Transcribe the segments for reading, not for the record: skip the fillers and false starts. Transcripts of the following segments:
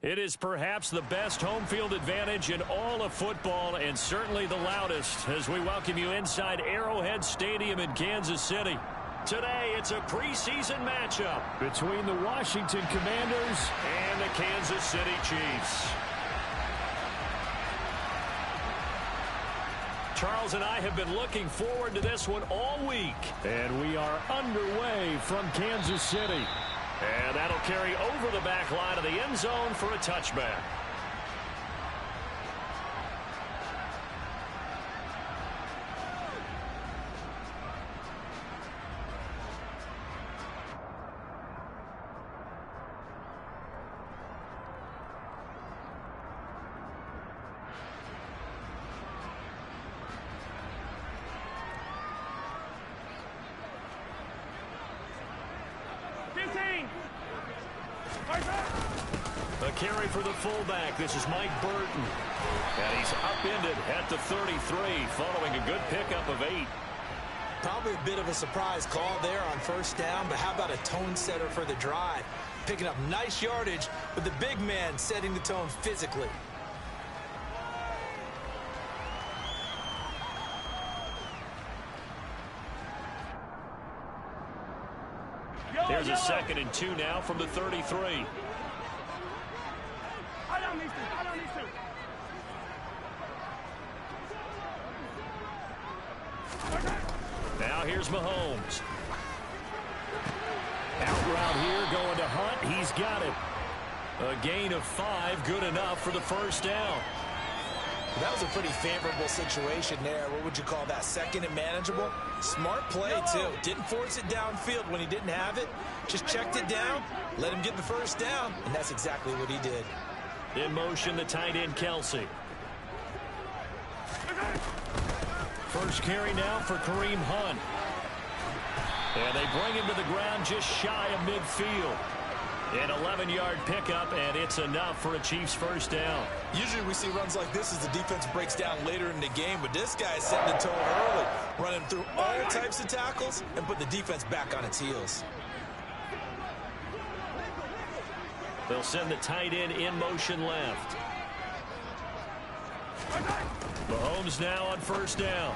It is perhaps the best home field advantage in all of football, and certainly the loudest, as we welcome you inside Arrowhead Stadium in Kansas City. Today, it's a preseason matchup between the Washington Commanders and the Kansas City Chiefs. Charles and I have been looking forward to this one all week, and we are underway from Kansas City. And that'll carry over the back line of the end zone for a touchback. A carry for the fullback. This is Mike Burton. And he's upended at the 33 following a good pickup of 8. Probably a bit of a surprise call there on first down, but how about a tone setter for the drive? Picking up nice yardage with the big man setting the tone physically. There's a 2nd and 2 now from the 33. Now here's Mahomes. Out route here, going to Hunt. He's got it. A gain of 5, good enough for the first down. That was a pretty favorable situation there. What would you call that? 2nd and manageable? Smart play, too. Didn't force it downfield when he didn't have it. Just checked it down, let him get the first down, and that's exactly what he did. In motion, the tight end, Kelsey. First carry now for Kareem Hunt. And they bring him to the ground just shy of midfield. An 11-yard pickup, and it's enough for a Chiefs first down. Usually we see runs like this as the defense breaks down later in the game, but this guy is setting the tone early, running through all types of tackles and put the defense back on its heels. They'll send the tight end in motion left. Mahomes now on first down.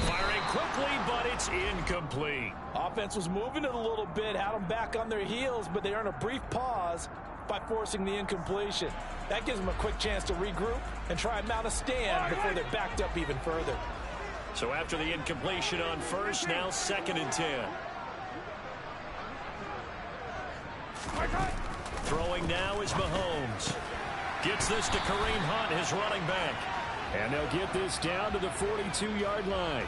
Firing quickly, but it's incomplete. Offense was moving it a little bit, had them back on their heels, but they earn a brief pause by forcing the incompletion. That gives them a quick chance to regroup and try and mount a stand before they're backed up even further. So after the incompletion on first, now 2nd and 10. Throwing now is Mahomes. Gets this to Kareem Hunt, his running back. And they'll get this down to the 42-yard line.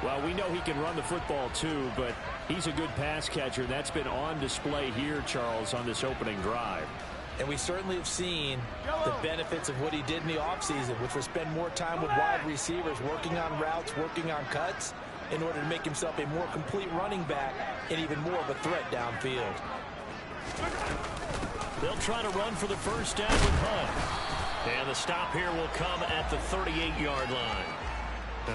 Well, we know he can run the football too, but he's a good pass catcher. That's been on display here, Charles, on this opening drive. And we certainly have seen the benefits of what he did in the offseason, which was spend more time with wide receivers, working on routes, working on cuts, in order to make himself a more complete running back and even more of a threat downfield. They'll try to run for the first down with Hunt. And the stop here will come at the 38-yard line.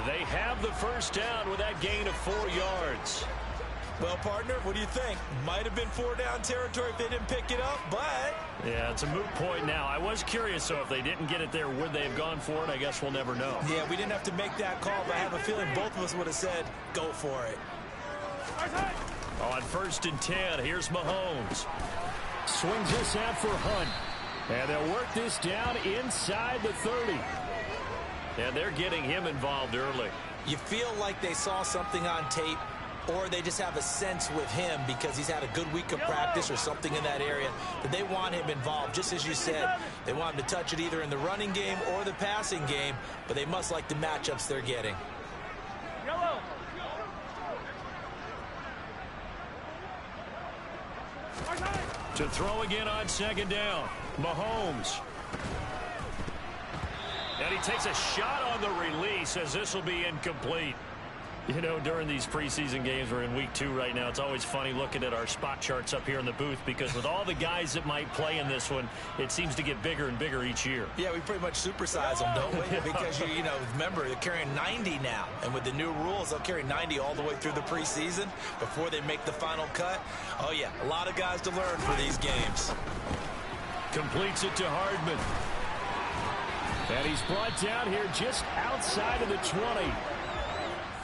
They have the first down with that gain of 4 yards. Well, partner, what do you think? Might have been 4-down territory if they didn't pick it up, but... Yeah, it's a moot point now. I was curious, so if they didn't get it there, would they have gone for it? I guess we'll never know. Yeah, we didn't have to make that call, but I have a feeling both of us would have said, go for it. On 1st and 10, here's Mahomes. Swings this out for Hunt. And they'll work this down inside the 30. And they're getting him involved early. You feel like they saw something on tape, or they just have a sense with him because he's had a good week of practice or something in that area that they want him involved. Just as you said, they want him to touch it either in the running game or the passing game, but they must like the matchups they're getting. To throw again on 2nd down, Mahomes. And he takes a shot on the release as this will be incomplete. You know, during these preseason games, we're in week 2 right now. It's always funny looking at our spot charts up here in the booth because with all the guys that might play in this one, it seems to get bigger and bigger each year. Yeah, we pretty much supersize them, don't we? Because, you know, remember, they're carrying 90 now. And with the new rules, they'll carry 90 all the way through the preseason before they make the final cut. Oh, yeah, a lot of guys to learn for these games. Completes it to Hardman. And he's brought down here just outside of the 20.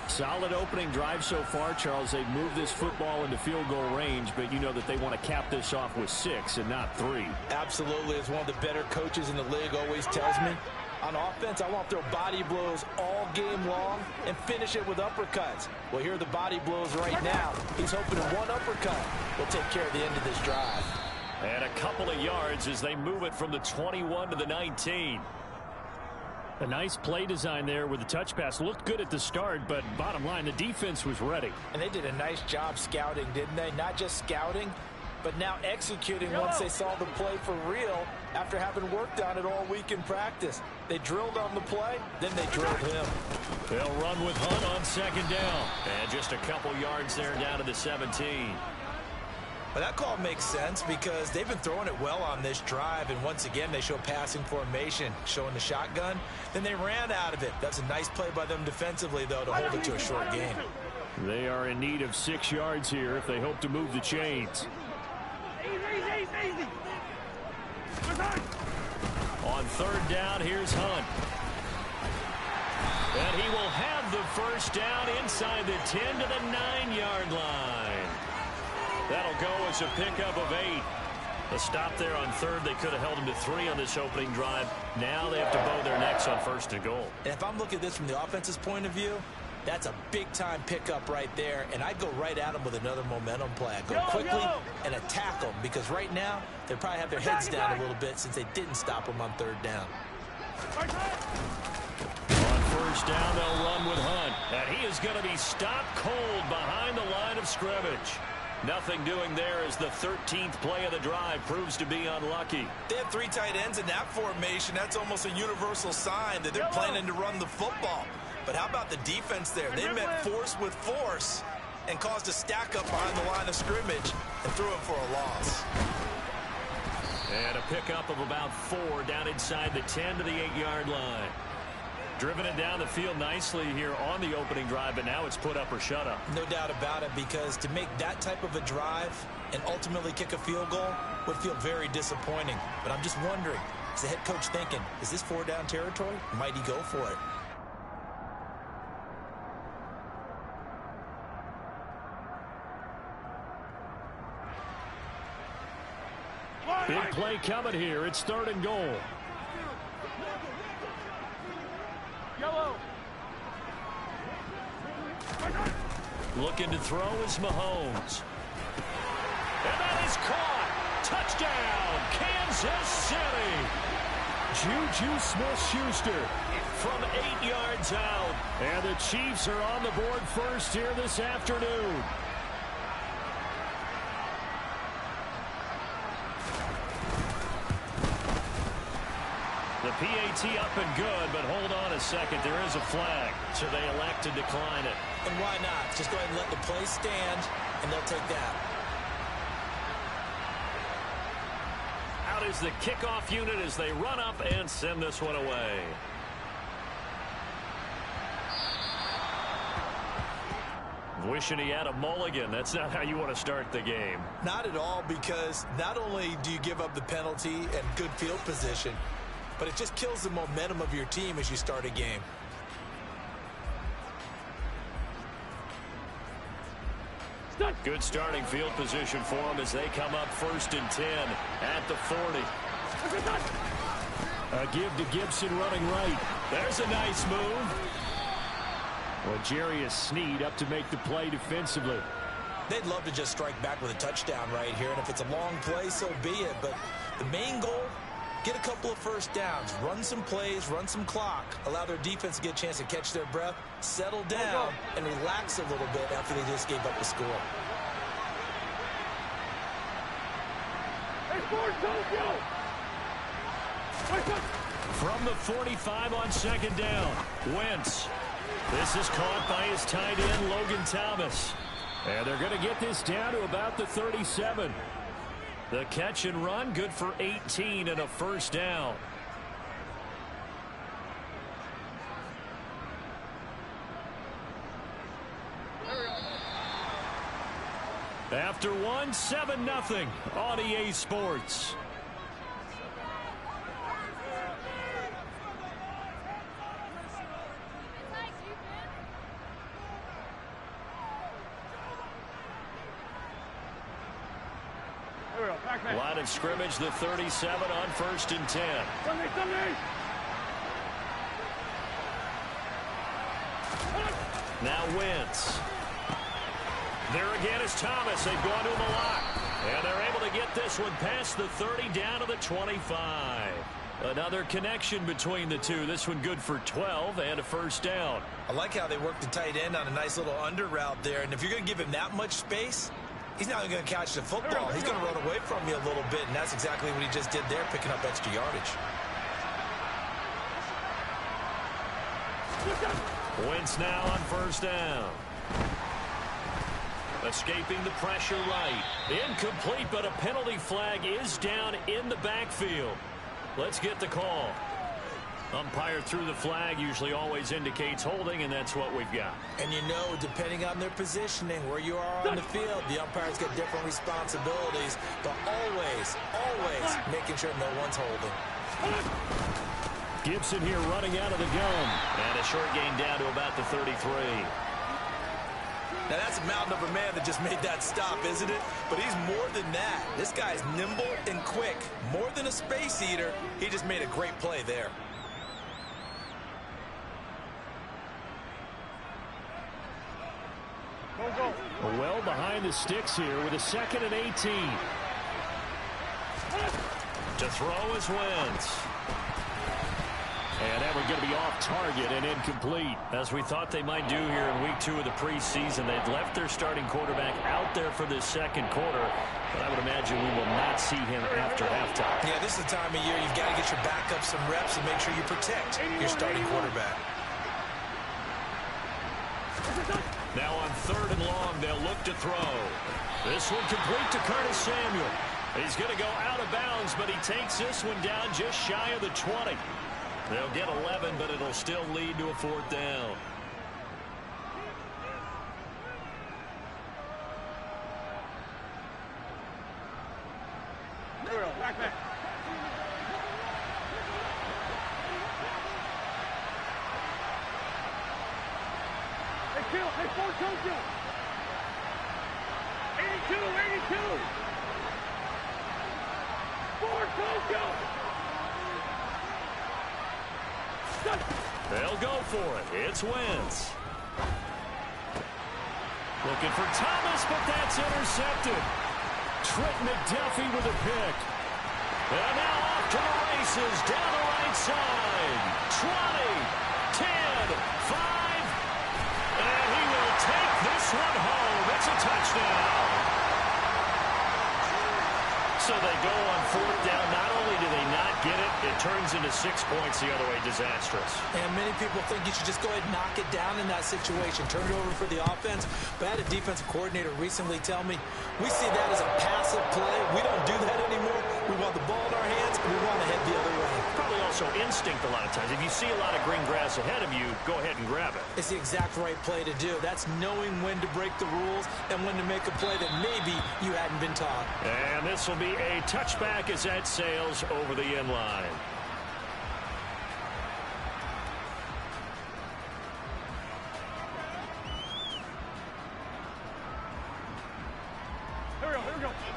Solid opening drive so far, Charles. They've moved this football into field goal range, but you know that they want to cap this off with 6 and not 3. Absolutely. As one of the better coaches in the league always tells me, on offense, I want to throw body blows all game long and finish it with uppercuts. Well, here are the body blows right now. He's hoping one uppercut will take care of the end of this drive. And a couple of yards as they move it from the 21 to the 19. A nice play design there with the touch pass. Looked good at the start, but bottom line, the defense was ready. And they did a nice job scouting, didn't they? Not just scouting, but now executing once they saw the play for real after having worked on it all week in practice. They drilled on the play, then they drilled him. They'll run with Hunt on second down. And just a couple yards there down to the 17. Well, that call makes sense because they've been throwing it well on this drive, and once again they show passing formation, showing the shotgun. Then they ran out of it. That's a nice play by them defensively, though, to hold it to a short gain. They are in need of 6 yards here if they hope to move the chains. On third down, here's Hunt. And he will have the first down inside the 10 to the 9-yard line. That'll go as a pickup of 8. A stop there on third. They could have held him to 3 on this opening drive. Now they have to bow their necks on first and goal. And if I'm looking at this from the offense's point of view, that's a big-time pickup right there. And I'd go right at them with another momentum play. I'd go quickly and attack them because right now they probably have their heads down a little bit since they didn't stop them on third down. On first down, they'll run with Hunt. And he is going to be stopped cold behind the line of scrimmage. Nothing doing there as the 13th play of the drive proves to be unlucky. They have 3 tight ends in that formation. That's almost a universal sign that they're planning to run the football. But how about the defense there? They met force with force and caused a stack up behind the line of scrimmage and threw it for a loss. And a pickup of about 4 down inside the 10 to the 8-yard line. Driven it down the field nicely here on the opening drive, but now it's put up or shut up. No doubt about it, because to make that type of a drive and ultimately kick a field goal would feel very disappointing. But I'm just wondering, is the head coach thinking, is this 4-down territory? Might he go for it? Big play coming here. It's 3rd and goal. Looking to throw is Mahomes. And that is caught. Touchdown, Kansas City. Juju Smith-Schuster from 8 yards out. And the Chiefs are on the board first here this afternoon. The PAT up and good, but hold on a second. There is a flag, so they elect to decline it. And why not? Just go ahead and let the play stand, and they'll take that. Out is the kickoff unit as they run up and send this one away. Wishing he had a mulligan. That's not how you want to start the game. Not at all, because not only do you give up the penalty and good field position, but it just kills the momentum of your team as you start a game. Good starting field position for them as they come up 1st and 10 at the 40. A give to Gibson running right. There's a nice move. Well, Jarius Sneed up to make the play defensively. They'd love to just strike back with a touchdown right here, and if it's a long play, so be it. But the main goal, get a couple of first downs, run some plays, run some clock, allow their defense to get a chance to catch their breath, settle down, and relax a little bit after they just gave up the score. From the 45 on second down, Wentz. This is caught by his tight end, Logan Thomas. And they're going to get this down to about the 37. The catch and run, good for 18 and a first down. After one, 7-0 on EA Sports. Line of scrimmage, the 37 on 1st and 10. Now Wentz. There again is Thomas. They've gone to him a lot. And they're able to get this one past the 30 down to the 25. Another connection between the two. This one good for 12 and a first down. I like how they work the tight end on a nice little under route there. And if you're going to give him that much space, he's not going to catch the football. He's going to run away from you a little bit. And that's exactly what he just did there, picking up extra yardage. Wentz now on first down. Escaping the pressure right. Incomplete, but a penalty flag is down in the backfield. Let's get the call. Umpire threw the flag, usually always indicates holding, and that's what we've got. And you know, depending on their positioning, where you are on the field, the umpires get different responsibilities, but always making sure no one's holding. Gibson here running out of the gun. And a short gain down to about the 33. Now, that's a mountain of a man that just made that stop, isn't it? But he's more than that. This guy's nimble and quick. More than a space eater. He just made a great play there. Well behind the sticks here with a 2nd and 18. To throw is Wentz. And that one's going to be off target and incomplete. As we thought they might do here in week 2 of the preseason, they'd left their starting quarterback out there for this second quarter. But I would imagine we will not see him after halftime. Yeah, this is the time of year you've got to get your backup some reps and make sure you protect your starting quarterback. Now on 3rd and long, they'll look to throw. This one complete to Curtis Samuel. He's going to go out of bounds, but he takes this one down just shy of the 20. They'll get 11, but it'll still lead to a 4th down. Back. Hey, Kill. Hey, 4 Tokyo. 82. 4 Tokyo. They'll go for it. It's Wentz. Looking for Thomas, but that's intercepted. Trent McDuffie with a pick. And now off to the races down the right side. 20, 10, 5. And he will take this one home. It's a touchdown. So they go on 4th down. Not only do they not get it, it turns into 6 points the other way. Disastrous. And many people think you should just go ahead and knock it down in that situation. Turn it over for the offense. But I had a defensive coordinator recently tell me, we see that as a passive play. We don't do that anymore. We want the ball in our hands, and we want to head the other way. Probably also instinct a lot of times. If you see a lot of green grass ahead of you, go ahead and grab it. It's the exact right play to do. That's knowing when to break the rules and when to make a play that maybe you hadn't been taught. And this will be a touchback as that sails over the end line.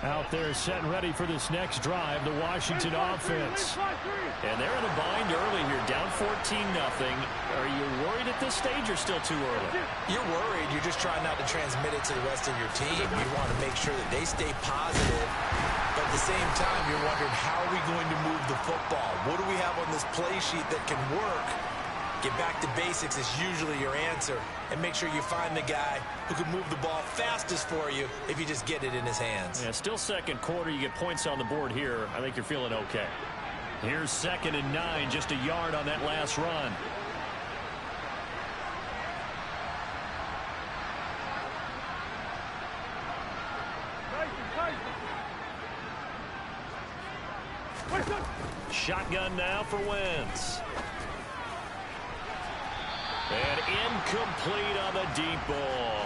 Out there set and ready for this next drive, the Washington offense. And they're in a bind early here, down 14-0. Are you worried at this stage or still too early? You're worried. You're just trying not to transmit it to the rest of your team. You want to make sure that they stay positive. But at the same time, you're wondering, how are we going to move the football? What do we have on this play sheet that can work? Get back to basics is usually your answer. And make sure you find the guy who can move the ball fastest for you if you just get it in his hands. Yeah, still second quarter. You get points on the board here. I think you're feeling okay. Here's 2nd and 9, just a yard on that last run. Shotgun now for Wentz. And incomplete on the deep ball.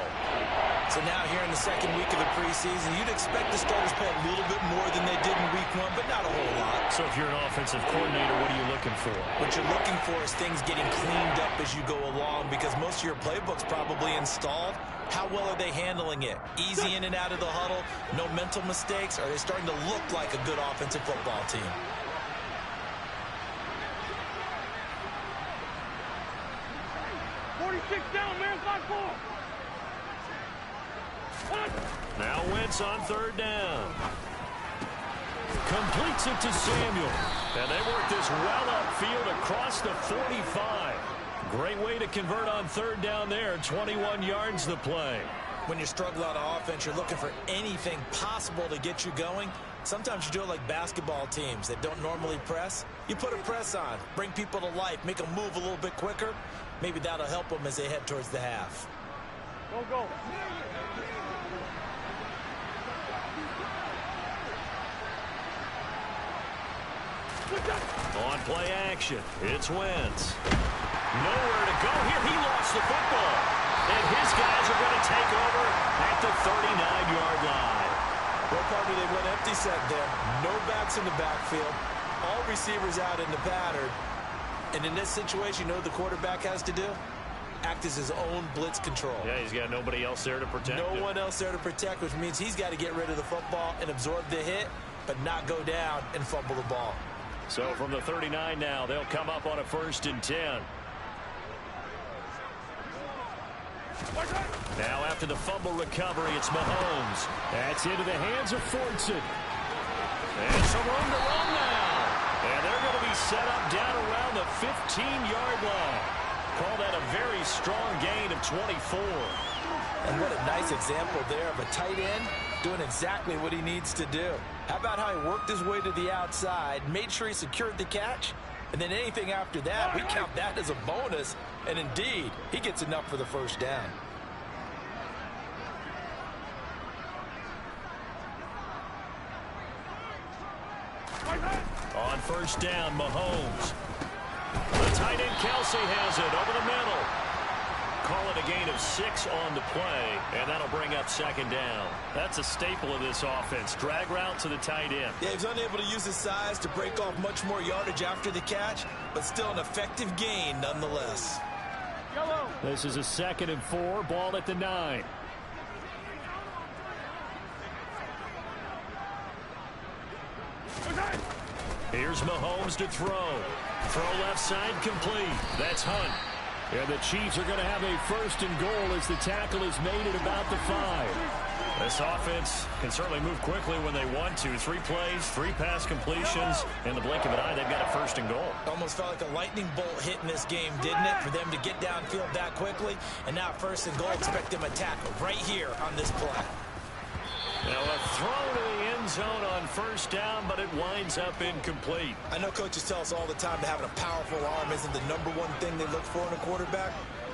So now here in the second week of the preseason, you'd expect the starters play a little bit more than they did in week 1, but not a whole lot. So if you're an offensive coordinator, what are you looking for? What you're looking for is things getting cleaned up as you go along, because most of your playbook's probably installed. How well are they handling it? Easy in and out of the huddle, no mental mistakes? Are they starting to look like a good offensive football team? Down, man, 5-4. Now Wentz on third down. Completes it to Samuel. And they work this well upfield across the 45. Great way to convert on third down there. 21 yards the play. When you're struggling on offense, you're looking for anything possible to get you going. Sometimes you do it like basketball teams that don't normally press. You put a press on, bring people to life, make them move a little bit quicker. Maybe that'll help them as they head towards the half. Go. On play action, it's Wentz. Nowhere to go here. He lost the football. And his guys are going to take over at the 39-yard line. Well, partner, they went empty set there. No backs in the backfield. All receivers out in the pattern. And in this situation, you know what the quarterback has to do? Act as his own blitz control. Yeah, he's got nobody else there to protect him. No one else there to protect, which means he's got to get rid of the football and absorb the hit, but not go down and fumble the ball. So from the 39 now, they'll come up on a 1st and 10. Now after the fumble recovery, it's Mahomes. That's into the hands of Fortson. And some room to run now. And they're going to be set up down around the 15-yard line. Call that a very strong gain of 24. And what a nice example there of a tight end doing exactly what he needs to do. How about how he worked his way to the outside, made sure he secured the catch, and then anything after that, we count that as a bonus. And indeed, he gets enough for the first down. On first down, Mahomes. The tight end Kelsey has it over the middle. Call it a gain of 6 on the play, and that'll bring up 2nd down. That's a staple of this offense. Drag route to the tight end. Yeah, he's unable to use his size to break off much more yardage after the catch, but still an effective gain nonetheless. Yellow. This is a 2nd and 4, ball at the 9. Here's Mahomes to throw. Throw left side complete. That's Hunt. And the Chiefs are going to have a 1st and goal as the tackle is made at about the 5. This offense can certainly move quickly when they want to. 3 plays, 3 pass completions. In the blink of an eye, they've got a 1st and goal. Almost felt like a lightning bolt hit in this game, didn't it? For them to get downfield that quickly. And now 1st and goal, expect them to tackle right here on this play. Now a throw to the end zone on 1st down, but it winds up incomplete. I know coaches tell us all the time that having a powerful arm isn't the #1 thing they look for in a quarterback.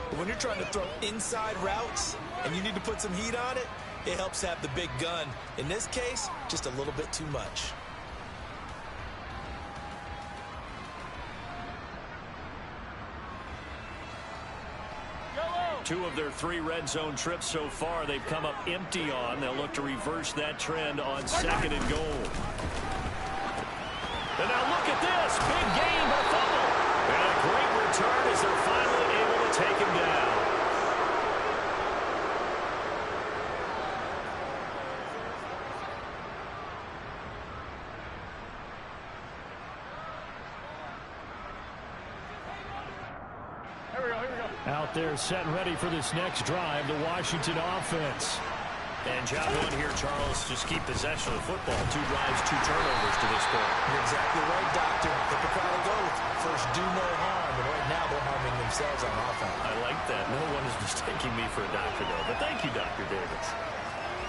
But when you're trying to throw inside routes and you need to put some heat on it, it helps have the big gun. In this case, just a little bit too much. Two of their 3 red zone trips so far, they've come up empty on. They'll look to reverse that trend on 2nd and goal. And now look at this. Big gain by fumble. And a great return as they're finally able to take him down. Out there set and ready for this next drive, the Washington offense. And job 1 here, Charles, just keep possession of the football. 2 drives, 2 turnovers to this point. You're exactly right, Doctor. Let the crowd go. First, do no harm. And right now, they're harming themselves on offense. I like that. No one is mistaking me for a doctor, though. But thank you, Dr. Davis.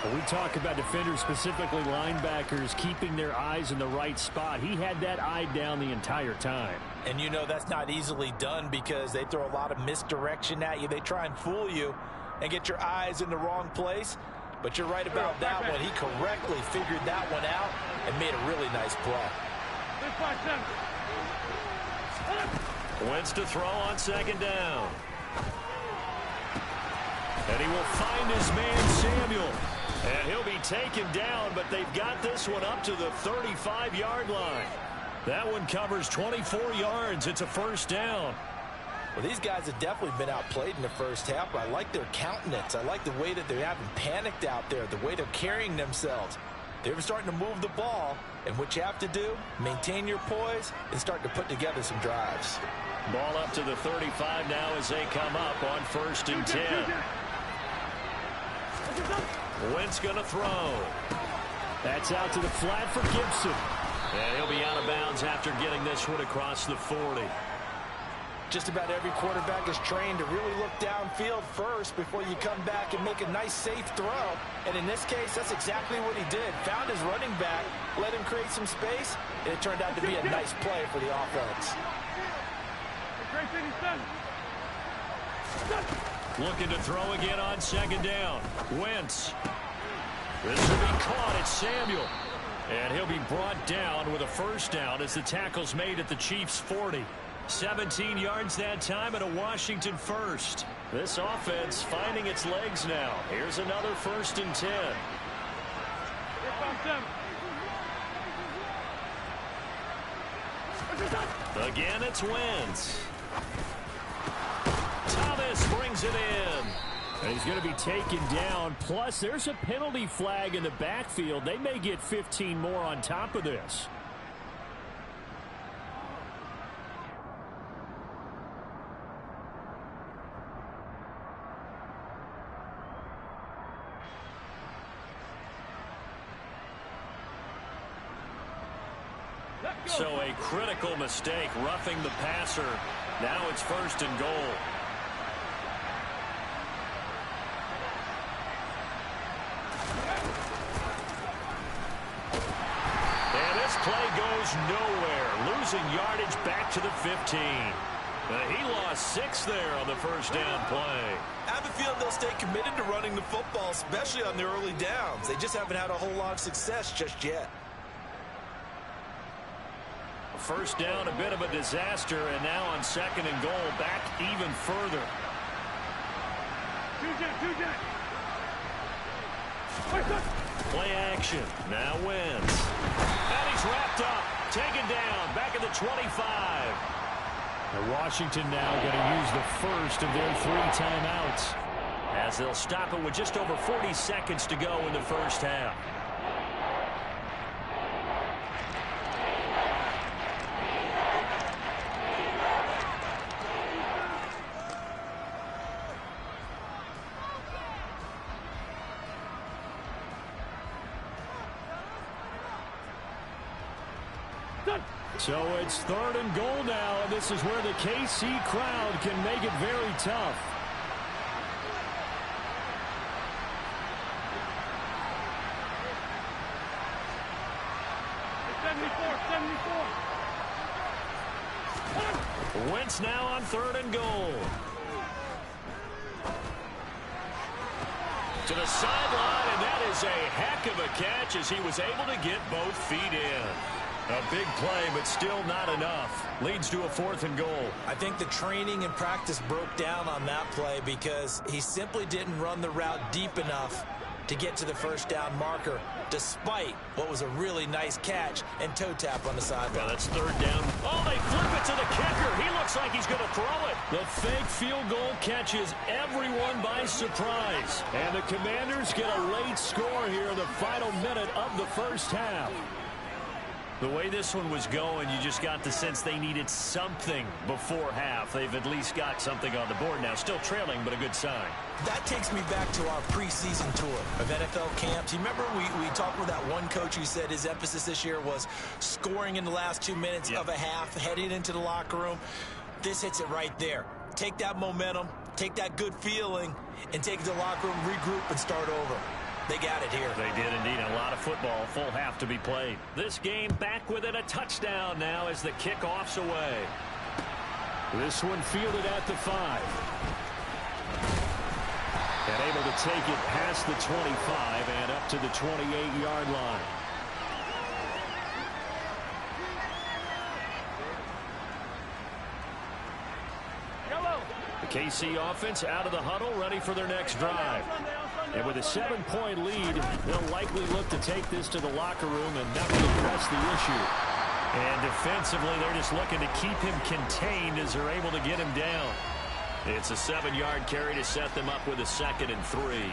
When we talk about defenders, specifically linebackers, keeping their eyes in the right spot, he had that eye down the entire time. And you know that's not easily done because they throw a lot of misdirection at you. They try and fool you and get your eyes in the wrong place. But you're right about that one. He correctly figured that one out and made a really nice play. Wentz to throw on 2nd down. And he will find his man Samuel. And he'll be taken down, but they've got this one up to the 35-yard line. That one covers 24 yards. It's a 1st down. Well, these guys have definitely been outplayed in the first half, but I like their countenance. I like the way that they haven't panicked out there, the way they're carrying themselves. They're starting to move the ball, and what you have to do, maintain your poise and start to put together some drives. Ball up to the 35 now as they come up on 1st and 10. Wentz going to throw. That's out to the flat for Gibson. And he'll be out of bounds after getting this one across the 40. Just about every quarterback is trained to really look downfield first before you come back and make a nice, safe throw. And in this case, that's exactly what he did. Found his running back, let him create some space, and it turned out to be a nice play for the offense. Looking to throw again on 2nd down. Wentz. This will be caught. It's Samuel. And he'll be brought down with a 1st down as the tackle's made at the Chiefs' 40. 17 yards that time and a Washington 1st. This offense finding its legs now. Here's another 1st and 10. Again, it's Wentz. Thomas brings it in. And he's going to be taken down. Plus, there's a penalty flag in the backfield. They may get 15 more on top of this. So a critical mistake, roughing the passer. Now it's 1st and goal. And this play goes nowhere. Losing yardage back to the 15. He lost 6 there on the 1st down play. I have a feeling they'll stay committed to running the football, especially on their early downs. They just haven't had a whole lot of success just yet. 1st down, a bit of a disaster, and now on 2nd and goal, back even further. Play action. Now Wentz. And he's wrapped up. Taken down. Back at the 25. And Washington now going to use the 1st of their 3 timeouts, as they'll stop it with just over 40 seconds to go in the 1st half. So it's 3rd and goal now, and this is where the KC crowd can make it very tough. Wentz now on 3rd and goal. To the sideline, and that is a heck of a catch as he was able to get both feet in. A big play, but still not enough. Leads to a 4th and goal. I think the training and practice broke down on that play because he simply didn't run the route deep enough to get to the 1st down marker, despite what was a really nice catch and toe tap on the sideline. Well, that's 3rd down. Oh, they flip it to the kicker. He looks like he's going to throw it. The fake field goal catches everyone by surprise. And the Commanders get a late score here in the final minute of the 1st half. The way this one was going, you just got the sense they needed something before half. They've at least got something on the board now. Still trailing, but a good sign. That takes me back to our preseason tour of NFL camps. You remember we talked with that one coach who said his emphasis this year was scoring in the last 2 minutes of a half, heading into the locker room. This hits it right there. Take that momentum, take that good feeling, and take it to the locker room, regroup, and start over. They got it here. They did indeed. A lot of football, full half to be played. This game back within a touchdown now as the kickoff's away. This one fielded at the 5. And able to take it past the 25 and up to the 28-yard line. The KC offense out of the huddle, ready for their next drive. And with a 7-point lead, they'll likely look to take this to the locker room and not really press the issue. And defensively, they're just looking to keep him contained as they're able to get him down. It's a 7-yard carry to set them up with a 2nd and 3.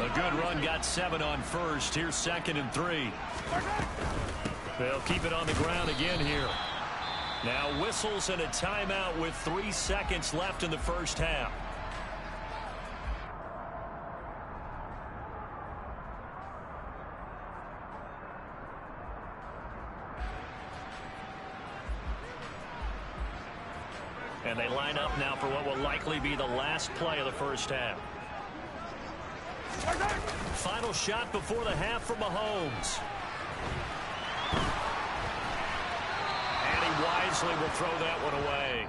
A good run got 7 on first. Here's 2nd and 3. They'll keep it on the ground again here. Now whistles and a timeout with 3 seconds left in the first half. And they line up now for what will likely be the last play of the first half. Final shot before the half from Mahomes. And he wisely will throw that one away.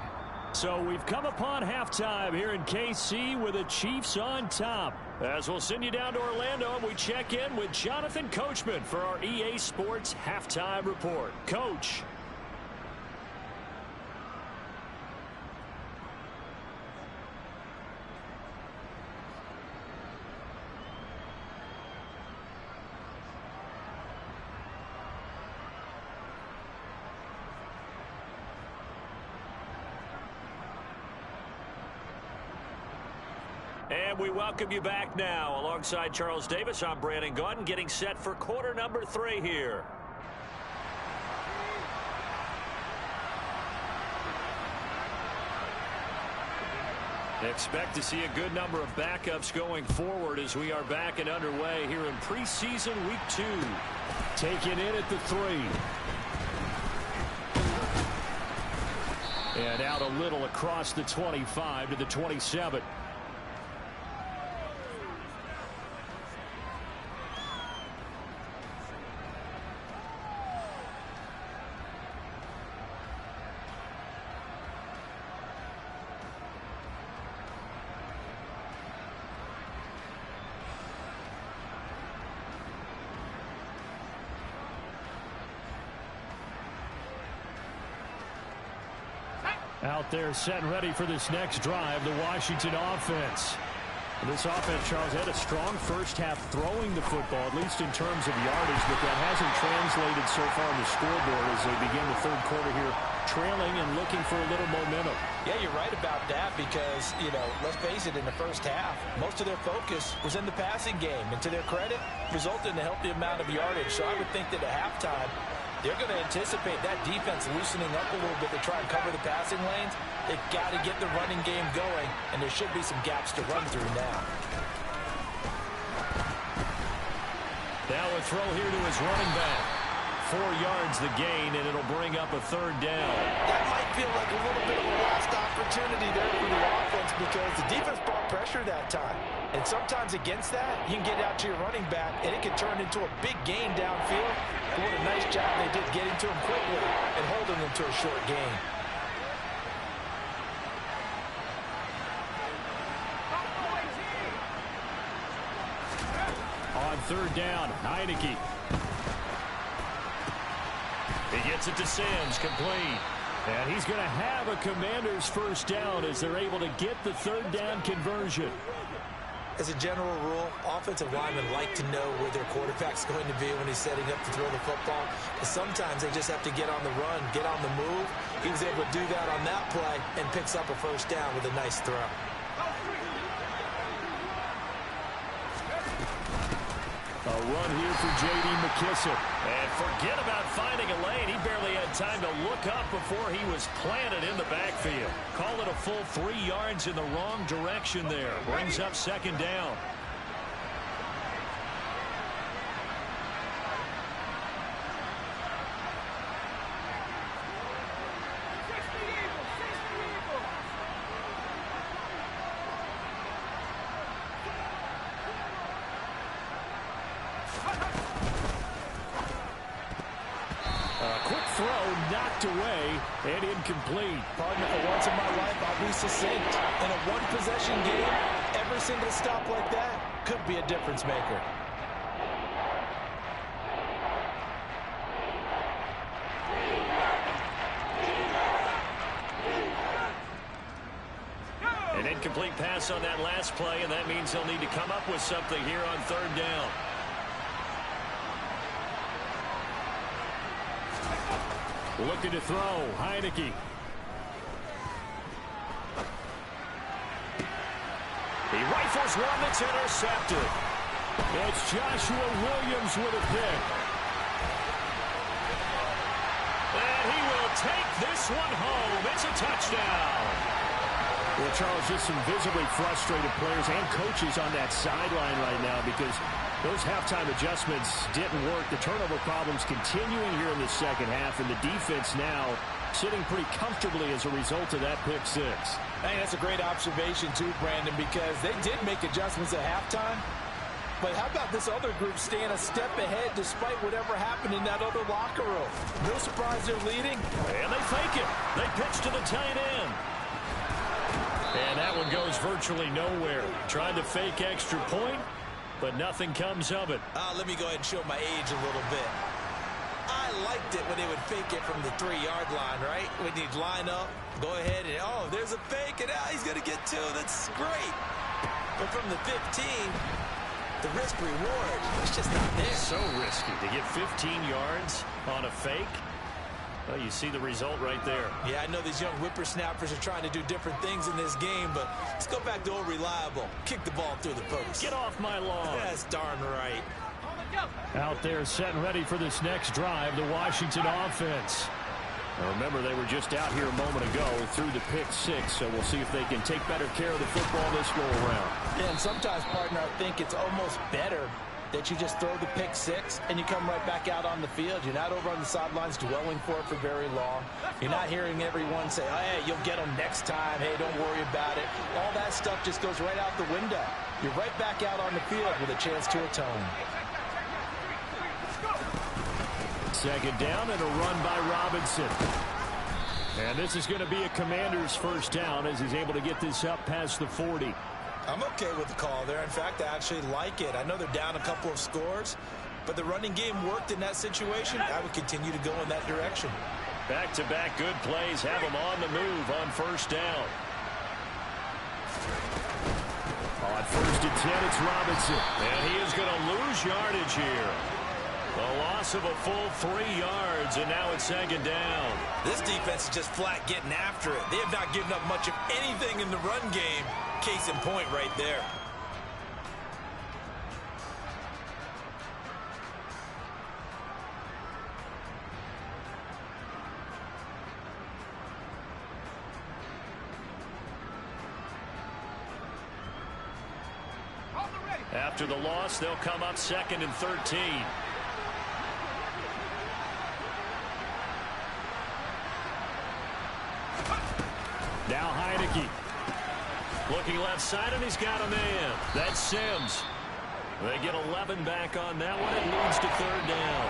So we've come upon halftime here in KC with the Chiefs on top. As we'll send you down to Orlando, and we check in with Jonathan Coachman for our EA Sports Halftime Report. Coach. And we welcome you back now. Alongside Charles Davis, I'm Brandon Gaudin, getting set for quarter number 3 here. Expect to see a good number of backups going forward as we are back and underway here in preseason week 2. Taken in at the 3. And out a little across the 25 to the 27. Out there set and ready for this next drive, the Washington offense. This offense, Charles, had a strong first half throwing the football, at least in terms of yardage, but that hasn't translated so far on the scoreboard as they begin the third quarter here, trailing and looking for a little momentum. Yeah, you're right about that because, let's face it, in the first half, most of their focus was in the passing game. And to their credit, resulted in a healthy amount of yardage. So I would think that at halftime, they're going to anticipate that defense loosening up a little bit to try and cover the passing lanes. They've got to get the running game going, and there should be some gaps to run through now. Now a throw here to his running back. 4 yards the gain, and it'll bring up a 3rd down. That might feel like a little bit of a lost opportunity there for the offense because the defense brought pressure that time. And sometimes against that, you can get out to your running back, and it can turn into a big gain downfield. But what a nice job they did getting to him quickly and holding him to a short gain. On 3rd down, Heineke. He gets it to Sims, complete. And he's going to have a Commander's first down as they're able to get the 3rd down conversion. As a general rule, offensive linemen like to know where their quarterback's going to be when he's setting up to throw the football. But sometimes they just have to get on the run, get on the move. He was able to do that on that play and picks up a first down with a nice throw. A run here for J.D. McKissick. And forget about finding a lane. He barely had time to look up before he was planted in the backfield. Call it a full 3 yards in the wrong direction there. Brings up 2nd down. Away and incomplete. Pardon me, for once in my life, I'll be succinct. In a one-possession game, every single stop like that could be a difference maker. An incomplete pass on that last play, and that means they'll need to come up with something here on 3rd down. Looking to throw. Heineke. He rifles one that's intercepted. It's Joshua Williams with a pick. And he will take this one home. It's a touchdown. Well, Charles, just some visibly frustrated players and coaches on that sideline right now because those halftime adjustments didn't work. The turnover problems continuing here in the second half, and the defense now sitting pretty comfortably as a result of that pick six. I think that's a great observation, too, Brandon, because they did make adjustments at halftime. But how about this other group staying a step ahead despite whatever happened in that other locker room? No surprise they're leading. And they fake it. They pitch to the tight end. And that one goes virtually nowhere. Tried to fake extra point, but nothing comes of it. Let me go ahead and show my age a little bit. I liked it when they would fake it from the 3-yard line, right? When you'd line up, go ahead and, oh, there's a fake, and he's going to get two. That's great. But from the 15, the risk-reward is just not there. So risky to get 15 yards on a fake. Well, you see the result right there. Yeah, I know these young whippersnappers are trying to do different things in this game, but let's go back to old reliable. Kick the ball through the post. Get off my lawn. That's darn right. Out there set and ready for this next drive, the Washington offense. Now remember, they were just out here a moment ago through the pick six, so we'll see if they can take better care of the football this go-around. Yeah, and sometimes, partner, I think it's almost better that you just throw the pick six and you come right back out on the field. You're not over on the sidelines dwelling for it for very long. You're not hearing everyone say, oh, hey, you'll get them next time. Hey, don't worry about it. All that stuff just goes right out the window. You're right back out on the field with a chance to atone. Second down and a run by Robinson. And this is going to be a Commander's first down as he's able to get this up past the 40. I'm okay with the call there. In fact, I actually like it. I know they're down a couple of scores, but the running game worked in that situation. I would continue to go in that direction. Back-to-back good plays have him on the move on first down. On first and 10, it's Robinson. And he is going to lose yardage here. A loss of a full 3 yards, and now it's second down. This defense is just flat getting after it. They have not given up much of anything in the run game. Case in point right there. After the loss, they'll come up second and 13. Now Heineke. Looking left side, and he's got a man. That's Sims. They get 11 back on that one. It leads to third down.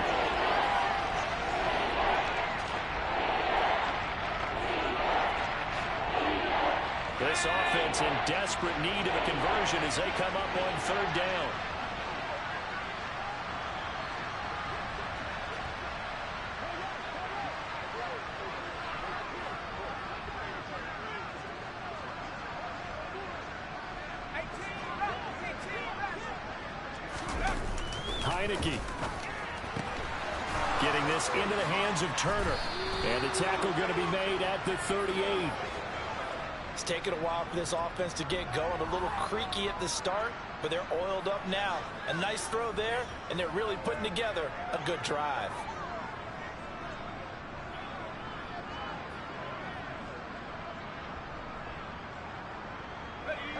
This offense in desperate need of a conversion as they come up on third down. Heineke getting this into the hands of Turner. And the tackle going to be made at the 38. It's taken a while for this offense to get going. A little creaky at the start, but they're oiled up now. A nice throw there, and they're really putting together a good drive.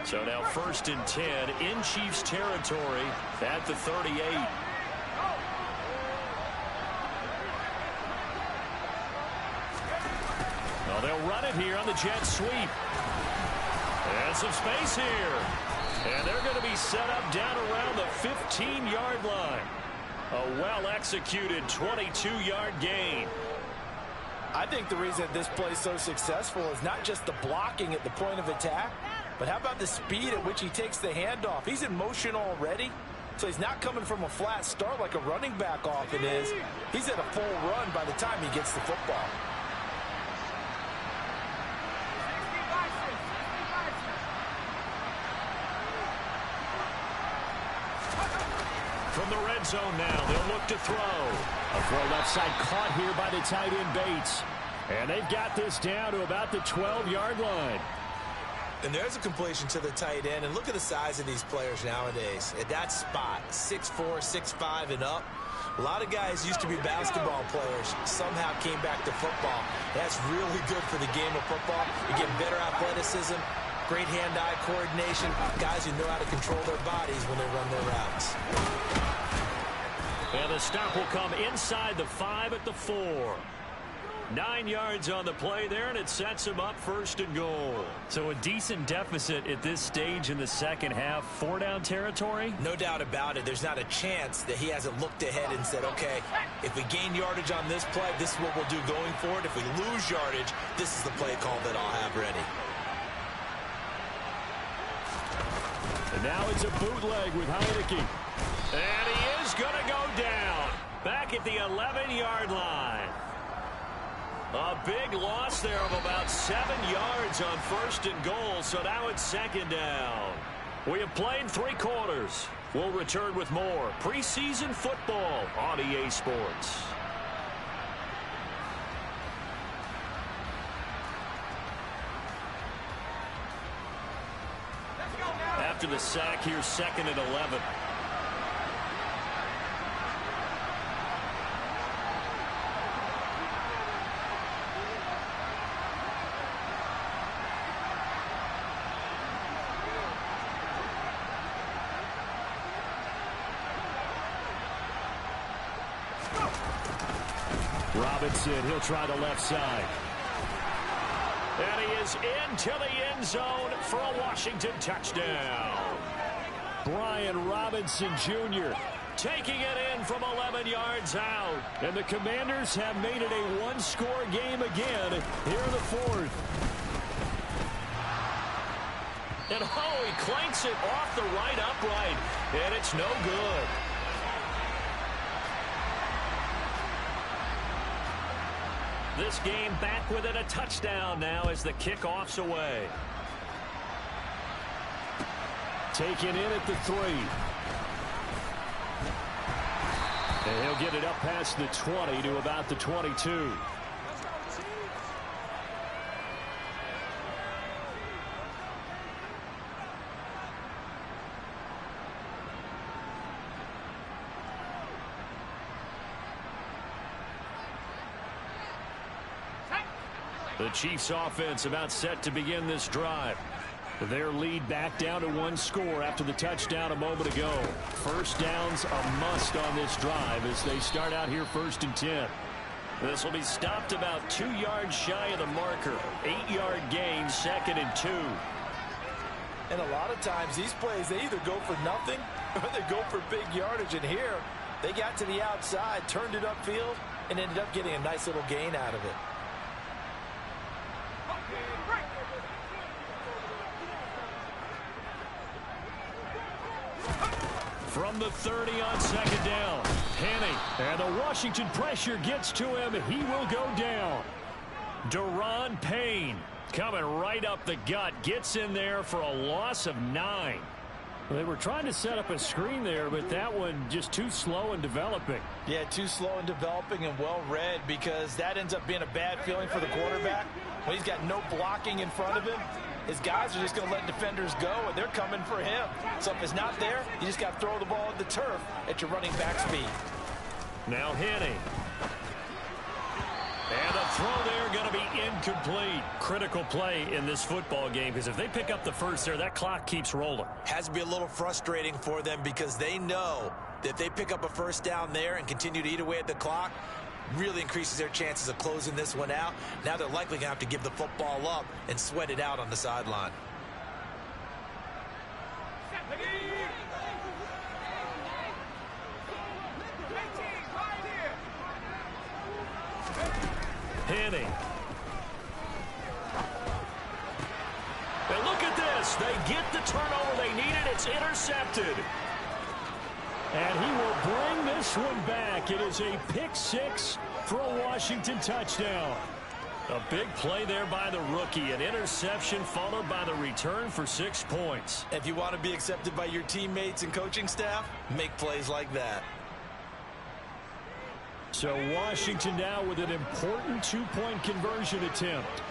So now first and 10 in Chiefs territory at the 38. Well, they'll run it here on the jet sweep. And some space here. And they're going to be set up down around the 15-yard line. A well-executed 22-yard gain. I think the reason this play is so successful is not just the blocking at the point of attack, but how about the speed at which he takes the handoff? He's in motion already, so he's not coming from a flat start like a running back often is. He's at a full run by the time he gets the football. from the red zone now. They'll look to throw. A throw left side caught here by the tight end Bates. And they've got this down to about the 12-yard line. And there's a completion to the tight end. And look at the size of these players nowadays. At that spot, 6'4", 6'5", and up. A lot of guys used to be basketball players, somehow came back to football. That's really good for the game of football. You get better athleticism, great hand-eye coordination, guys who know how to control their bodies when they run their routes. And the stop will come inside the 5 at the 4. 9 yards on the play there, and it sets him up 1st and goal. So a decent deficit at this stage in the second half. 4-down territory? No doubt about it. There's not a chance that he hasn't looked ahead and said, okay, if we gain yardage on this play, this is what we'll do going forward. If we lose yardage, this is the play call that I'll have ready. And now it's a bootleg with Heineke. And he is going to go down. Back at the 11-yard line. A big loss there of about 7 yards on 1st and goal, so now it's 2nd down. We have played 3 quarters. We'll return with more preseason football on EA Sports. After the sack, here's 2nd and 11. Robinson, he'll try the left side. And he is into the end zone for a Washington touchdown. Brian Robinson Jr. taking it in from 11 yards out. And the Commanders have made it a one-score game again here in the 4th. And oh, he clanks it off the right upright. And it's no good. This game back within a touchdown now as the kickoff's away. Taken in at the 3. And he'll get it up past the 20 to about the 22. The Chiefs offense about set to begin this drive. Their lead back down to 1 score after the touchdown a moment ago. First down's a must on this drive as they start out here 1st and 10. This will be stopped about 2 yards shy of the marker. 8-yard gain, 2nd and 2. And a lot of times these plays, they either go for nothing or they go for big yardage. And here, they got to the outside, turned it upfield, and ended up getting a nice little gain out of it. From the 30 on 2nd down. Henning. And the Washington pressure gets to him. He will go down. Deron Payne coming right up the gut. Gets in there for a loss of 9. They were trying to set up a screen there, but that one just too slow in developing. Yeah, too slow in developing and well read, because that ends up being a bad feeling for the quarterback. When he's got no blocking in front of him, his guys are just going to let defenders go, and they're coming for him. So if it's not there, you just got to throw the ball at the turf at your running back speed. Now Henning. And the throw there going to be incomplete. Critical play in this football game, because if they pick up the first there, that clock keeps rolling. Has to be a little frustrating for them, because they know that if they pick up a first down there and continue to eat away at the clock, really increases their chances of closing this one out. Now they're likely going to have to give the football up and sweat it out on the sideline. Henning. And look at this. They get the turnover they needed. It's intercepted. And he will bring this one back. It is a pick 6 for a Washington touchdown. A big play there by the rookie. An interception followed by the return for 6 points. If you want to be accepted by your teammates and coaching staff, make plays like that. So Washington now with an important 2-point conversion attempt.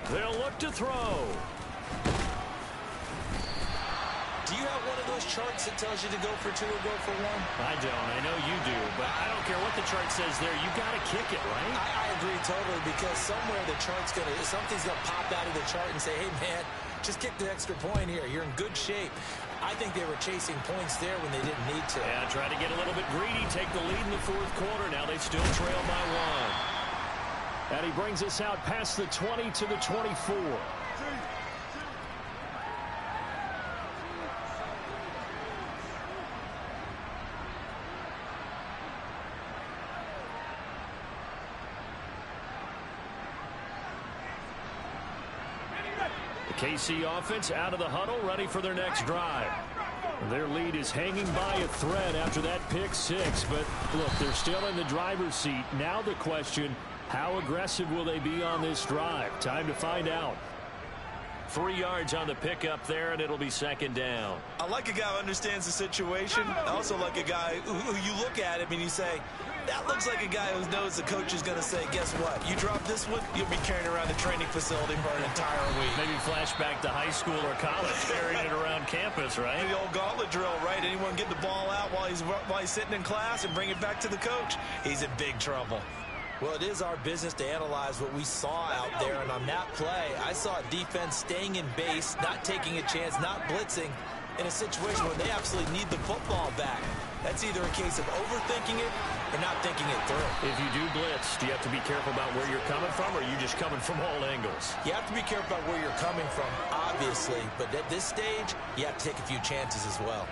They'll look to throw. Do you have one of those charts that tells you to go for 2 or go for 1? I don't. I know you do, but I don't care what the chart says there. You got to kick it, right? I agree totally, because somewhere the chart's something's gonna pop out of the chart and say, hey man, just kick the extra point here. You're in good shape. I think they were chasing points there when they didn't need to. Yeah, try to get a little bit greedy, take the lead in the 4th quarter. Now they still trail by 1. And he brings us out past the 20 to the 24. The KC offense out of the huddle, ready for their next drive. Their lead is hanging by a thread after that pick 6. But look, they're still in the driver's seat. Now the question, how aggressive will they be on this drive? Time to find out. 3 yards on the pickup there, and it'll be 2nd down. I like a guy who understands the situation. I also like a guy who you look at him and you say, that looks like a guy who knows the coach is going to say, guess what? You drop this one, you'll be carrying around the training facility for an entire week. Maybe flashback to high school or college, carrying it around campus, right? The old gauntlet drill, right? Anyone get the ball out while he's sitting in class and bring it back to the coach? He's in big trouble. Well, it is our business to analyze what we saw out there, and on that play, I saw a defense staying in base, not taking a chance, not blitzing, in a situation where they absolutely need the football back. That's either a case of overthinking it or not thinking it through. If you do blitz, do you have to be careful about where you're coming from, or are you just coming from all angles? You have to be careful about where you're coming from, obviously, but at this stage, you have to take a few chances as well.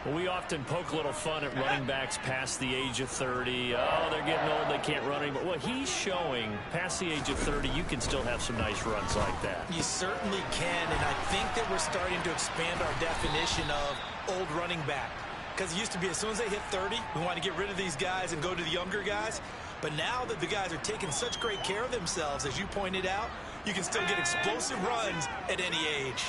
Well, we often poke a little fun at running backs past the age of 30. Oh, they're getting old, they can't run anymore. Well, he's showing past the age of 30, you can still have some nice runs like that. You certainly can, and I think that we're starting to expand our definition of old running back. Because it used to be as soon as they hit 30, we want to get rid of these guys and go to the younger guys. But now that the guys are taking such great care of themselves, as you pointed out, you can still get explosive runs at any age.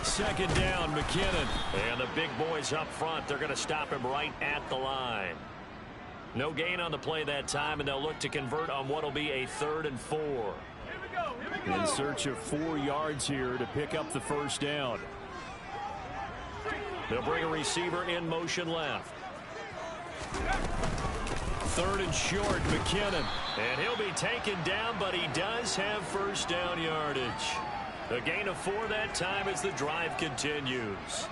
2nd down, McKinnon. And the big boys up front, they're going to stop him right at the line. No gain on the play that time, and they'll look to convert on what will be a 3rd and 4. In search of 4 yards here to pick up the 1st down. They'll bring a receiver in motion left. 3rd and short, McKinnon. And he'll be taken down, but he does have 1st down yardage. A gain of 4 that time as the drive continues.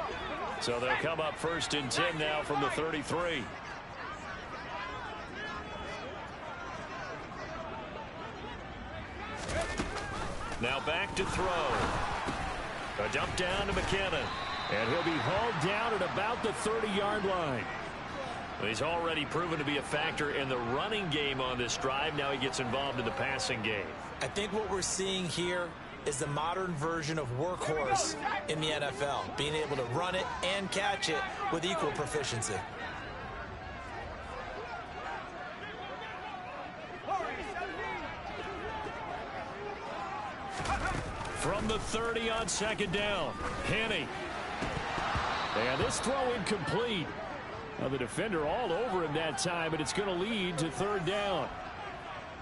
So they'll come up 1st and 10 now from the 33. Now back to throw. A dump down to McKinnon. And he'll be hauled down at about the 30-yard line. He's already proven to be a factor in the running game on this drive. Now he gets involved in the passing game. I think what we're seeing here is the modern version of workhorse in the NFL, being able to run it and catch it with equal proficiency. From the 30 on 2nd down, Henny. And this throw incomplete. Now the defender all over him that time, but it's going to lead to 3rd down.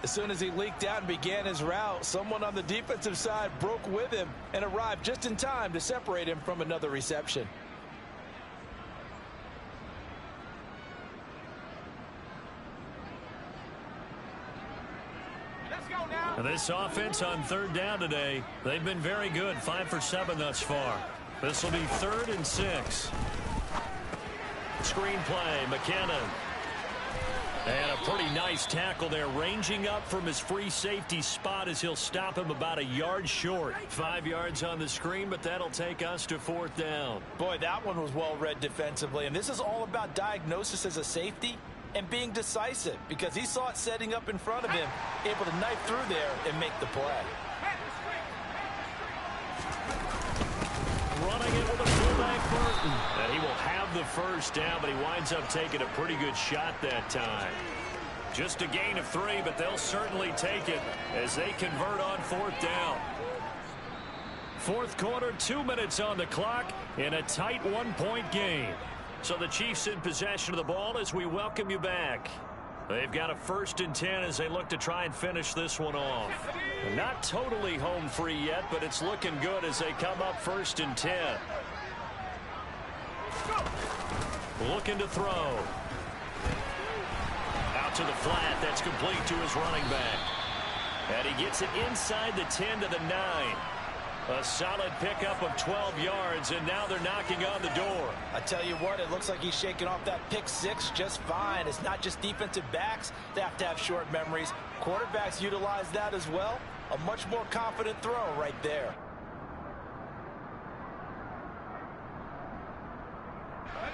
As soon as he leaked out and began his route, someone on the defensive side broke with him and arrived just in time to separate him from another reception. And this offense on 3rd down today, they've been very good, 5 for 7 thus far. This will be 3rd and 6. Screen play, McKinnon. And a pretty nice tackle there, ranging up from his free safety spot as he'll stop him about a yard short. 5 yards on the screen, but that'll take us to 4th down. Boy, that one was well read defensively, and this is all about diagnosis as a safety and being decisive, because he saw it setting up in front of him, able to knife through there and make the play. Running it with a fullback Burton. And he will have the first down, but he winds up taking a pretty good shot that time. Just a gain of 3, but they'll certainly take it as they convert on 4th down. 4th quarter, 2 minutes on the clock in a tight 1-point game. So the Chiefs in possession of the ball as we welcome you back. They've got a 1st and 10 as they look to try and finish this one off. Not totally home free yet, but it's looking good as they come up 1st and 10. Looking to throw. Out to the flat. That's complete to his running back. And he gets it inside the 10 to the 9. A solid pickup of 12 yards, and now they're knocking on the door. I tell you what, it looks like he's shaking off that pick 6 just fine. It's not just defensive backs that have to have short memories. Quarterbacks utilize that as well. A much more confident throw right there.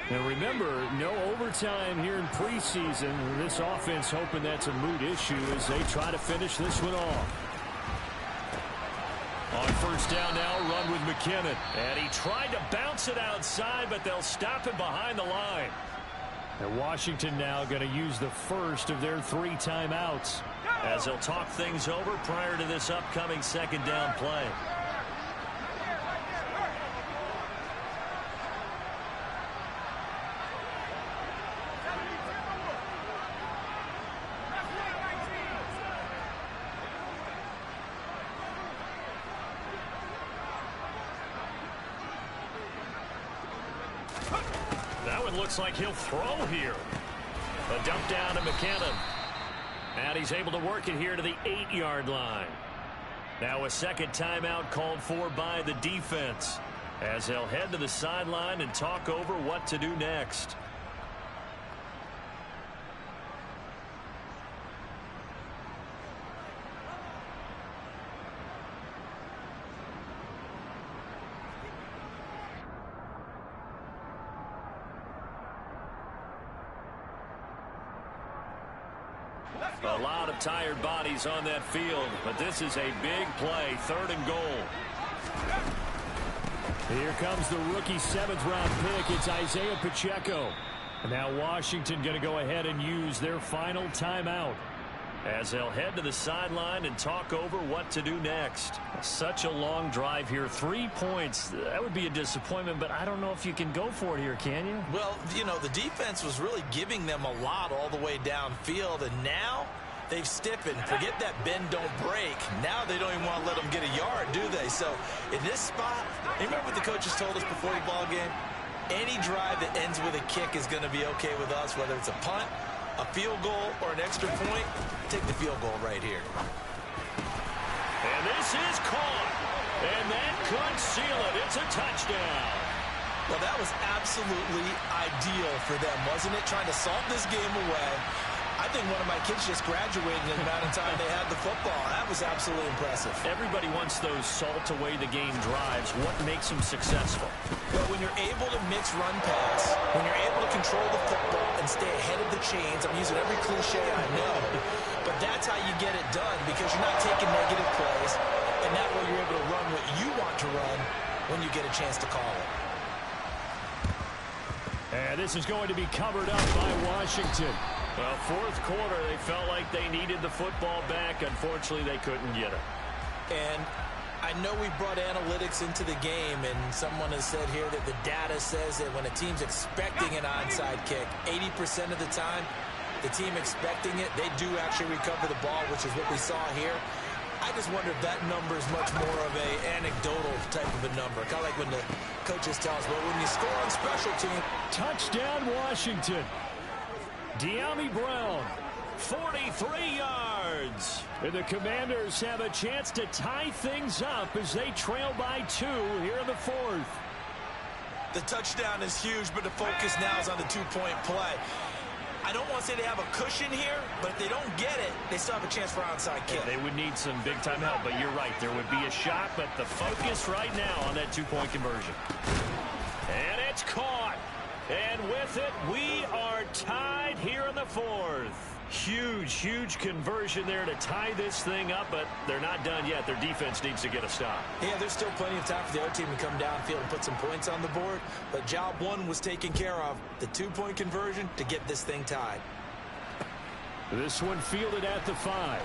And remember, no overtime here in preseason. This offense hoping that's a moot issue as they try to finish this one off. On 1st down now, run with McKinnon. And he tried to bounce it outside, but they'll stop him behind the line. And Washington now going to use the first of their 3 timeouts as they'll talk things over prior to this upcoming 2nd down play. That one looks like he'll throw here. A dump down to McKinnon. And he's able to work it here to the 8-yard line. Now a 2nd timeout called for by the defense as they'll head to the sideline and talk over what to do next. A lot of tired bodies on that field, but this is a big play, 3rd and goal. Here comes the rookie 7th-round pick. It's Isaiah Pacheco. And now Washington going to go ahead and use their final timeout as they'll head to the sideline and talk over what to do next. Such a long drive here. 3 points. That would be a disappointment, but I don't know if you can go for it here, can you? Well, you know, the defense was really giving them a lot all the way downfield, and now they've stiffened. Forget that bend, don't break. Now they don't even want to let them get a yard, do they? So in this spot, remember what the coaches told us before the ball game? Any drive that ends with a kick is going to be okay with us, whether it's a punt, a field goal, or an extra point. Take the field goal right here. And this is caught. And that could seal it. It's a touchdown. Well, that was absolutely ideal for them, wasn't it? Trying to salt this game away. I think one of my kids just graduated in the amount of time they had the football. That was absolutely impressive. Everybody wants those salt-away-the-game drives. What makes them successful? Well, when you're able to mix run-pass, when you're able to control the football and stay ahead of the chains, I'm using every cliche I know, but that's how you get it done because you're not taking negative plays, and that way you're able to run what you want to run when you get a chance to call it. And this is going to be covered up by Washington. Well, 4th quarter, they felt like they needed the football back. Unfortunately, they couldn't get it. And I know we brought analytics into the game, and someone has said here that the data says that when a team's expecting an onside kick, 80% of the time, the team expecting it, they do actually recover the ball, which is what we saw here. I just wonder if that number is much more of a anecdotal type of a number. Kind of like when the coaches tell us, well, when you score on special team. Touchdown, Washington. De'Ami Brown, 43 yards. And the Commanders have a chance to tie things up as they trail by 2 here in the 4th. The touchdown is huge, but the focus now is on the 2-point play. I don't want to say they have a cushion here, but if they don't get it, they still have a chance for onside kick. Yeah, they would need some big-time help, but you're right. There would be a shot, but the focus right now on that two-point conversion. And it's caught. And with it, we are tied here in the fourth. Huge, huge conversion there to tie this thing up, but they're not done yet. Their defense needs to get a stop. Yeah, there's still plenty of time for the other team to come downfield and put some points on the board, but job one was taken care of. The two-point conversion to get this thing tied. This one fielded at the 5.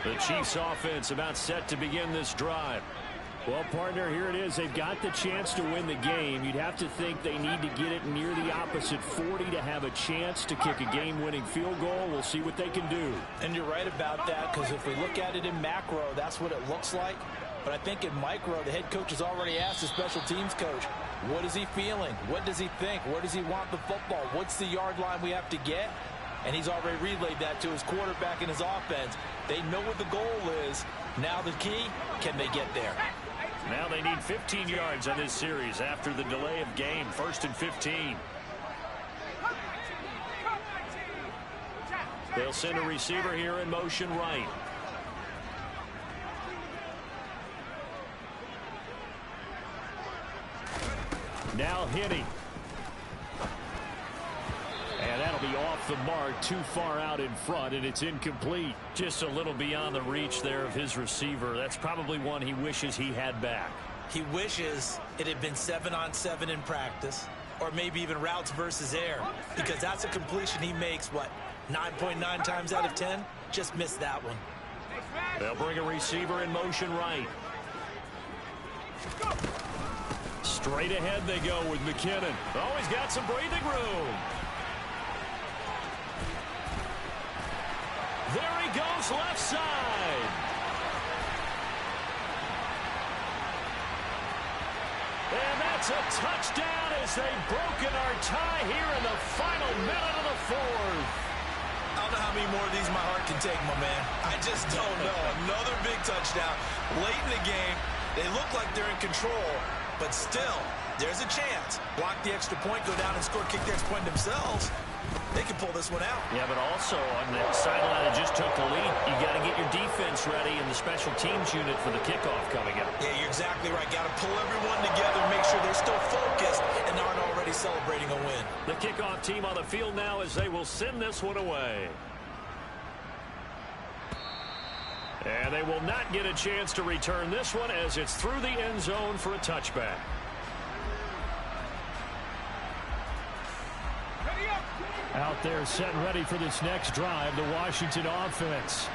The Chiefs offense about set to begin this drive. Well, partner, here it is. They've got the chance to win the game. You'd have to think they need to get it near the opposite 40 to have a chance to kick a game-winning field goal. We'll see what they can do. And you're right about that, because if we look at it in macro, that's what it looks like. But I think in micro, the head coach has already asked the special teams coach, what is he feeling? What does he think? Where does he want the football? What's the yard line we have to get? And he's already relayed that to his quarterback and his offense. They know what the goal is. Now the key, can they get there? Now they need 15 yards on this series after the delay of game. 1st and 15. They'll send a receiver here in motion right. Now hitting. And that'll be off the mark, too far out in front, and it's incomplete. Just a little beyond the reach there of his receiver. That's probably one he wishes he had back. He wishes it had been 7-on-7 in practice, or maybe even routes versus air, because that's a completion he makes, what, 9.9 times out of 10? Just missed that one. They'll bring a receiver in motion right. Straight ahead they go with McKinnon. Oh, he's got some breathing room. There he goes, left side. And that's a touchdown as they've broken our tie here in the final minute of the fourth. I don't know how many more of these my heart can take, my man. I just don't know. Another big touchdown. Late in the game, they look like they're in control, but still, there's a chance. Block the extra point, go down and score, kick the extra point themselves. They can pull this one out. Yeah, but also on the sideline that just took the lead, you got to get your defense ready in the special teams unit for the kickoff coming up. Yeah, you're exactly right. Got to pull everyone together, make sure they're still focused and aren't already celebrating a win. The kickoff team on the field now as they will send this one away. And they will not get a chance to return this one as it's through the end zone for a touchback. Out there set and ready for this next drive, the Washington offense.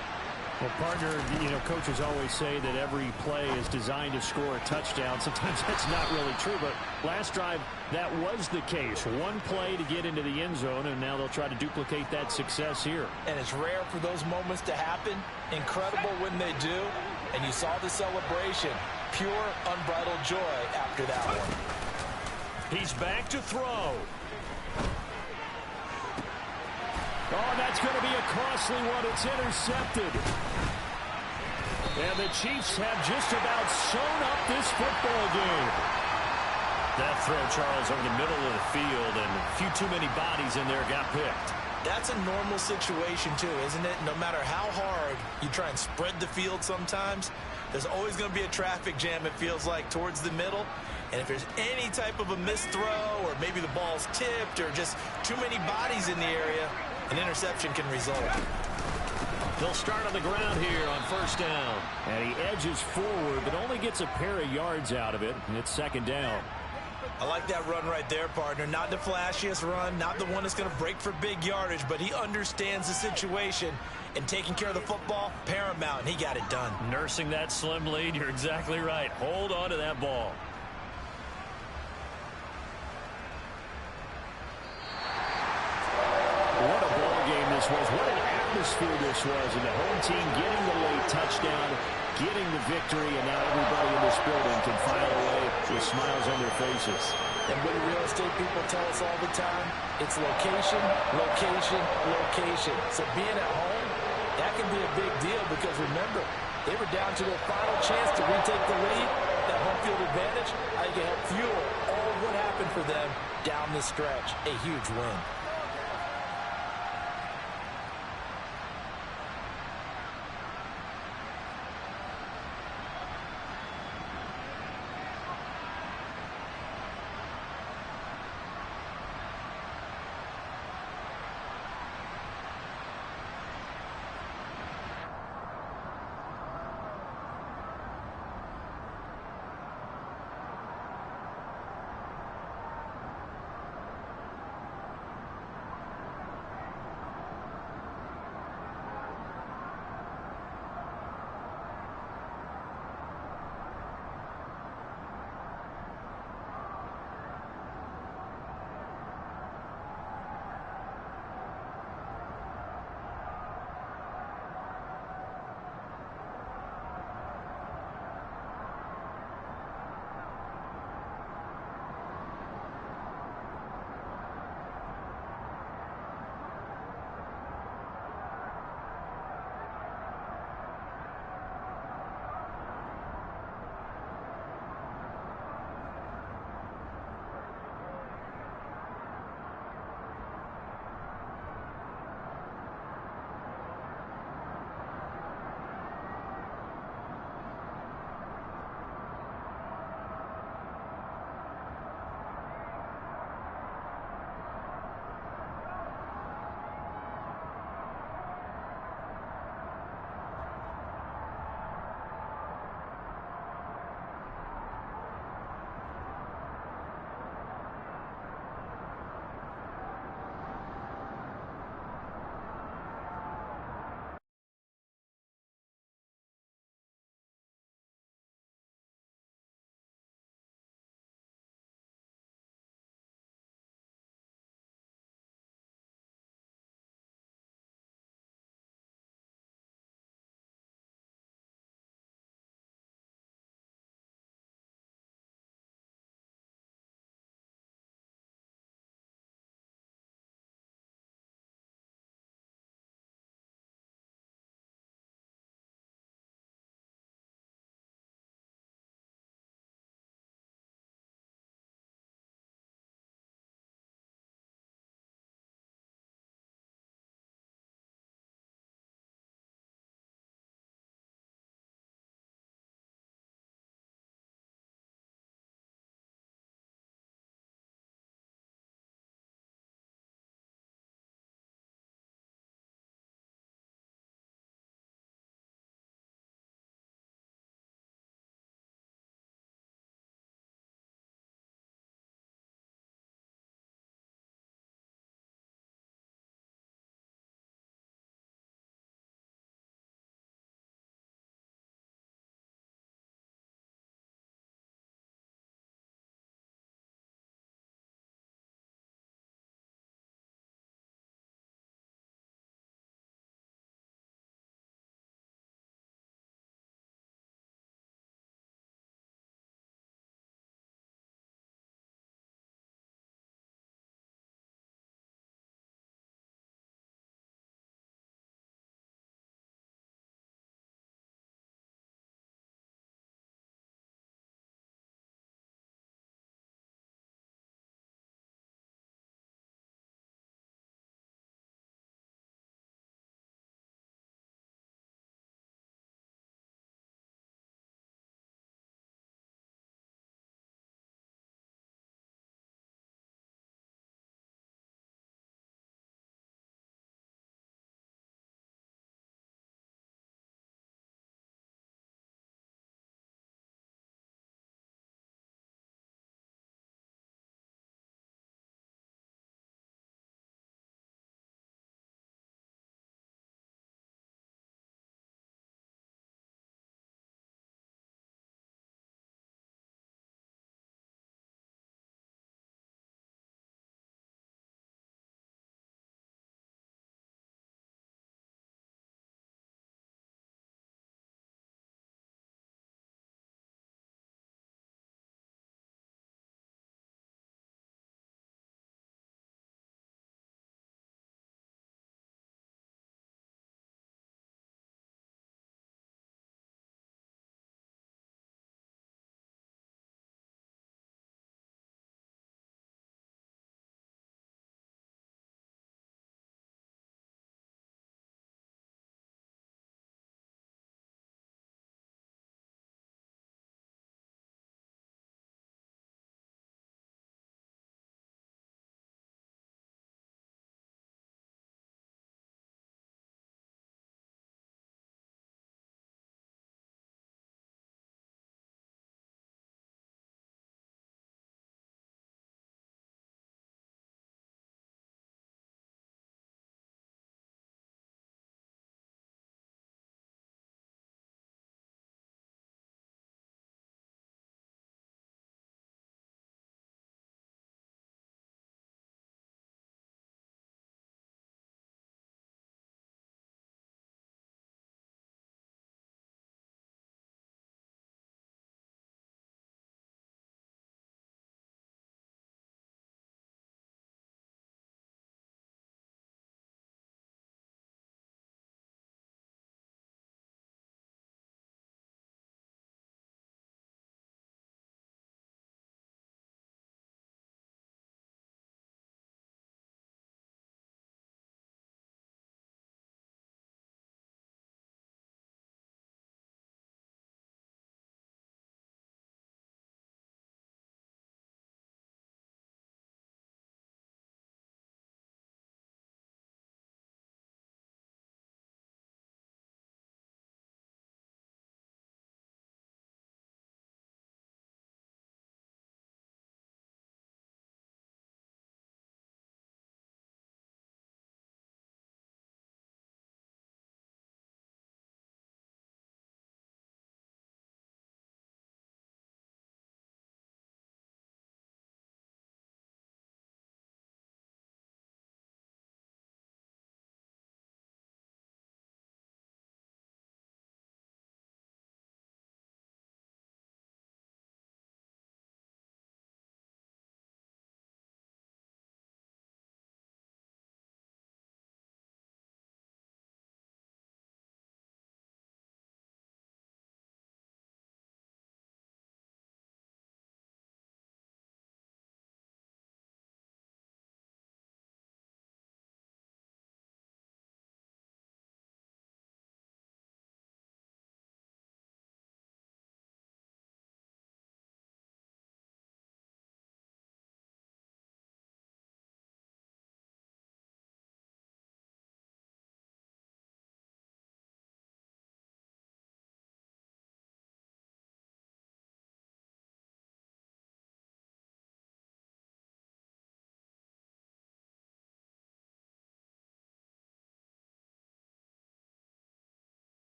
Well, partner, you know, coaches always say that every play is designed to score a touchdown. Sometimes that's not really true, but last drive, that was the case. One play to get into the end zone, and now they'll try to duplicate that success here. And it's rare for those moments to happen. Incredible when they do. And you saw the celebration. Pure, unbridled joy after that one. He's back to throw. Oh, that's going to be a costly one. It's intercepted. And the Chiefs have just about sewn up this football game. That throw, Charles, over the middle of the field, and a few too many bodies in there got picked. That's a normal situation, too, isn't it? No matter how hard you try and spread the field sometimes, there's always going to be a traffic jam, it feels like, towards the middle. And if there's any type of a missed throw, or maybe the ball's tipped, or just too many bodies in the area, an interception can result. They'll start on the ground here on first down. And he edges forward, but only gets a pair of yards out of it, and it's second down. I like that run right there, partner. Not the flashiest run, not the one that's going to break for big yardage, but he understands the situation, and taking care of the football, paramount, and he got it done. Nursing that slim lead, you're exactly right. Hold on to that ball. What a ball game this was. What an atmosphere this was. And the home team getting the late touchdown, getting the victory, and now everybody in this building can file away with smiles on their faces. And what do real estate people tell us all the time? It's location, location, location. So being at home, that can be a big deal because remember, they were down to their final chance to retake the lead. That home field advantage, I think it helped fuel all what happened for them down the stretch. A huge win.